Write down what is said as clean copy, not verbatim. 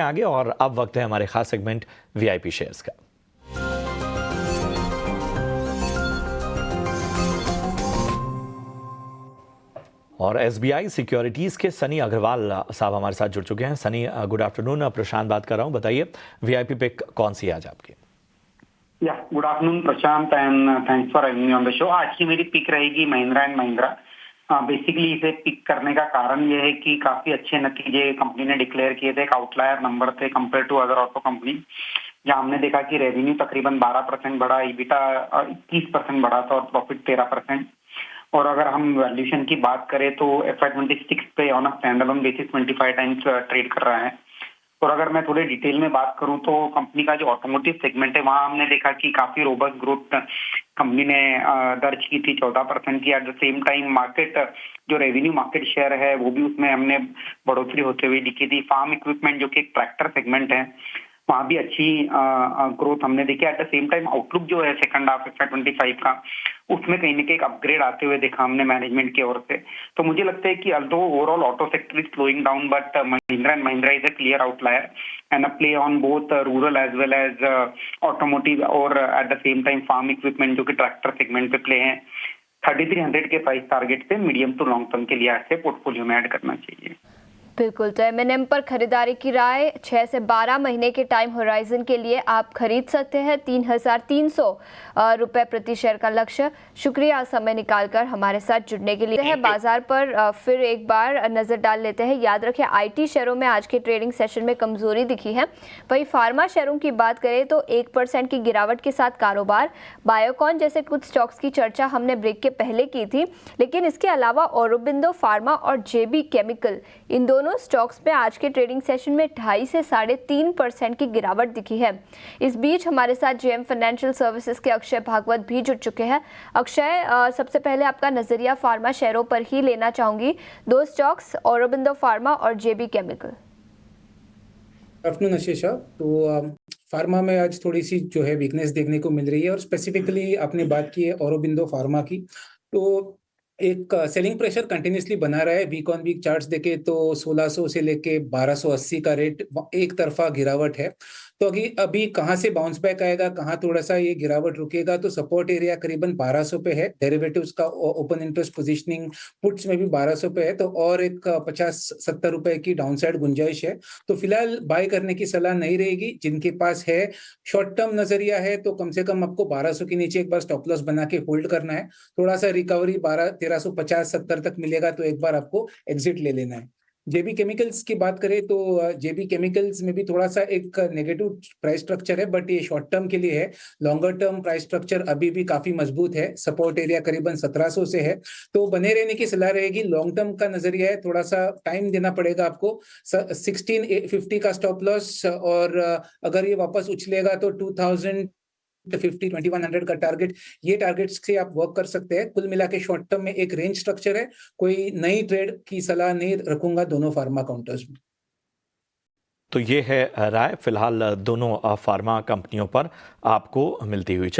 आगे और अब वक्त है हमारे खास सेगमेंट वीआईपी शेयर्स का। और एसबीआई सिक्योरिटीज के सनी अग्रवाल साहब हमारे साथ जुड़ चुके हैं। Sunny, good afternoon. प्रशांत बात कर रहा हूं, बताइए वीआईपी पिक कौन सी है आज आपकी? Good afternoon Prashant and thanks for having me on the show. आज की मेरी पिक रहेगी महिंद्रा एंड महिंद्रा। बेसिकली इसे पिक करने का कारण ये है कि काफी अच्छे नतीजे कंपनी ने डिक्लेयर किए थे। एक आउटलायर नंबर थे compare to other auto company, जहां हमने देखा कि रेवेन्यू तकरीबन 12% बढ़ा, ईबिटा 21% बढ़ा था और प्रॉफिट 13%। और अगर हम वैल्यूएशन की बात करें तो FY26 पे on a standalone basis 25 times trade कर रहा है। और अगर मैं थोड़े डिटेल में बात करूं तो कंपनी का जो ऑटोमोटिव सेगमेंट है वहां हमने देखा कि काफी रोबस्ट ग्रोथ कंपनी ने दर्ज की थी 14% की। Eight the same time market जो रेवेन्यू मार्केट शेयर है वो भी उसमें हमने बढ़ोतरी होते हुए दिखी थी। फार्म इक्विपमेंट जो कि एक ट्रैक्टर सेगमेंट है वहां भी अच्छी ग्रोथ हमने देखी। Eight the same time outlook जो है सेकंड हाफ FY25 का उसमें कहीं ना कहीं एक अपग्रेड आते हुए देखा हमने मैनेजमेंट की ओर से। तो मुझे लगता है कि although overall auto sector is slowing down but Mahindra and Mahindra is a clear outlier and a play on both rural as well as automotive और at the same time farm equipment जो कि ट्रैक्टर सेगमेंट पे play है। 3300 के price target से medium to long term के लिए ऐसे पोर्टफोलियो में ऐड करना चाहिए। बिल्कुल। तो M&M पर खरीदारी की राय 6 से 12 महीने के टाइम होराइजन के लिए आप खरीद सकते हैं। 3,300 रुपये प्रति शेयर का लक्ष्य। शुक्रिया समय निकालकर हमारे साथ जुड़ने के लिए। बाजार पर फिर एक बार नजर डाल लेते हैं। याद रखें IT शेयरों में आज के ट्रेडिंग सेशन में कमजोरी दिखी है। वहीं फार्मा शेयरों की बात करें तो 1% की गिरावट के साथ कारोबार। बायोकॉन जैसे कुछ स्टॉक्स की चर्चा हमने ब्रेक के पहले की थी, लेकिन इसके अलावा औरोबिंदो फार्मा और JB केमिकल, इन दोनों स्टॉक्स में आज के ट्रेडिंग सेशन में 2.5 से 3.5% की गिरावट दिखी है। इस बीच हमारे साथ JM फाइनेंशियल सर्विसेज के अक्षय भागवत भी जुड़ चुके हैं। अक्षय, सबसे पहले आपका नजरिया फार्मा शेयरों पर ही लेना चाहूंगी। दो स्टॉक्स, औरोबिंदो फार्मा और JB केमिकल। आफ्टरनून आशीष। तो फार्मा में आज थोड़ी सी जो है वीकनेस देखने को मिल रही है और स्पेसिफिकली आपने बात की है औरोबिंदो फार्मा की। तो एक सेलिंग प्रेशर कंटिन्यूसली बना रहा है। वीक ऑन वीक चार्ट्स देखे तो 1600 से लेके 1280 का रेट एक तरफा गिरावट है। तो अभी कहाँ से बाउंस बैक आएगा, कहाँ थोड़ा सा ये गिरावट रुकेगा, तो सपोर्ट एरिया करीबन 1200 पे है। डेरिवेटिव्स का ओपन इंटरेस्ट पोजीशनिंग पुट्स में भी 1200 पे है, तो और एक 50-70 रुपए की डाउनसाइड गुंजाइश है। तो फिलहाल बाय करने की सलाह नहीं रहेगी। जिनके पास है शॉर्ट टर्म नजरिया है तो कम से कम आपको 1200 के नीचे एक बार स्टॉप लॉस बना के होल्ड करना है। थोड़ा सा रिकवरी 1350-70 तक मिलेगा तो एक बार आपको एग्जिट ले लेना है। JB केमिकल्स की बात करें तो JB केमिकल्स में भी थोड़ा सा एक नेगेटिव प्राइस स्ट्रक्चर है, बट ये शॉर्ट टर्म के लिए है। लॉन्गर टर्म प्राइस स्ट्रक्चर अभी भी काफी मजबूत है। सपोर्ट एरिया करीबन 1700 से है, तो बने रहने की सलाह रहेगी। लॉन्ग टर्म का नजरिया है, थोड़ा सा टाइम देना पड़ेगा आपको। 1650 का स्टॉप लॉस, और अगर ये वापस उछलेगा तो 2100 का टारगेट, ये टारगेट्स से आप वर्क कर सकते हैं। कुल मिला के शॉर्ट टर्म में एक रेंज स्ट्रक्चर है। कोई नई ट्रेड की सलाह नहीं रखूंगा दोनों फार्मा काउंटर्स में। तो ये है राय फिलहाल दोनों फार्मा कंपनियों पर आपको मिलती हुई।